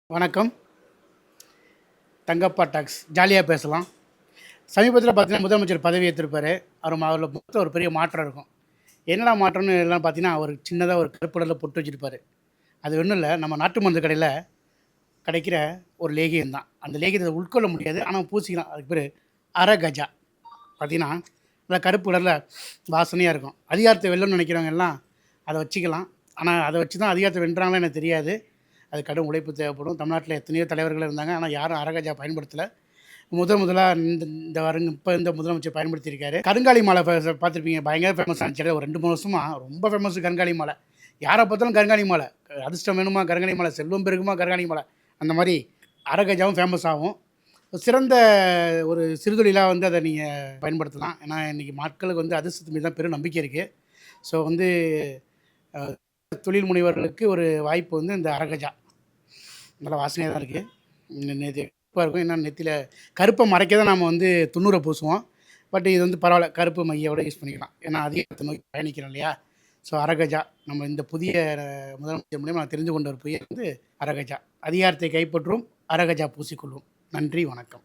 வணக்கம். தங்கப்பா டாக்ஸ் ஜாலியாக பேசலாம். சமீபத்தில் பார்த்தீங்கன்னா, முதலமைச்சர் பதவி ஏற்றிருப்பாரு. அவரில் மொத்தம் ஒரு பெரிய மாற்றம் இருக்கும். என்னடா மாற்றம்னு எல்லாம் பார்த்தீங்கன்னா, ஒரு சின்னதா ஒரு கருப்பு கலர்ல பொட்டு வச்சிருப்பாரு. அது ஒண்ணும் இல்ல. நம்ம நாட்டு மருந்து கடையில கிடைக்கிற ஒரு லேகியம் தான். அந்த லேகியத்த உட்கொள்ள முடியாது. ஆனா பூசிக்கலாம். அதுக்கு பேரு அரகஜா. பார்த்தீங்கன்னா, நல்லா கருப்பு கலர்ல வாசனையா இருக்கும். அதிகாரத்த வெல்லணும்னு நினைக்கிறவங்க எல்லாம் அத வச்சுக்கலாம். ஆனா, அத வச்சு தான் அதிகாரத்த வென்றாங்களான்னு எனக்கு தெரியாது. அது கடும் உழைப்பு தேவைப்படும். தமிழ்நாட்டில எத்தனையோ தலைவர்கள் இருந்தாங்க. ஆனா, யாரும் அரகஜா பயன்படுத்தல. முதலா இந்த வருங்க இப்ப இந்த முதலமைச்சர் பயன்படுத்தியிருக்காரு. கருங்காலி மாலை பார்த்துருப்பீங்க. பயங்கர ஃபேமஸ் ஆனுச்சு. ஒரு 2, 3 வருஷமா ரொம்ப ஃபேமஸ் கருங்காலி மாலை. யார பார்த்தாலும் கருங்காலி மாலை. அதிர்ஷ்டம் வேணுமா கருங்காலி மாலை, செல்வம் பெருகுமா கருங்காலி மாலை. அந்த மாரி அரகஜாவும் ஃபேமஸ் ஆகும். சிறந்த ஒரு சிறுதொழிலா வந்து அத நீங்க பயன்படுத்தலாம். ஏன்னா, இன்னைக்கு மக்களுக்கு வந்து அதிர்ஷ்டத்து மீது தான் பெரும் நம்பிக்கை இருக்கு. ஸோ வந்து அ தொழில் முனைவர்களுக்கு ஒரு வாய்ப்பு வந்து இந்த அரகஜா. நல்ல வாசனையா தான் இருக்கு. நேத்து கருப்பா இருக்கும். ஏன்னா நெத்தியில கருப்ப மறைக்க தான் நாம வந்து துண்ணூற பூசுவோம். பட் இது வந்து பரவால்ல. கருப்பு மையோட யூஸ் பண்ணிக்கலாம். ஏன்னா அதிகாரத்த நோக்கி பயணிக்கிறோம் இல்லையா? ஸோ அரகஜா நம்ம இந்த புதிய முதலமைச்சர் மூலியமா நான் தெரிந்து கொண்ட ஒரு புதிய வந்து அரகஜா. அதிகாரத்தை கைப்பற்றும் அரகஜா பூசிக்கொள்வோம். நன்றி, வணக்கம்.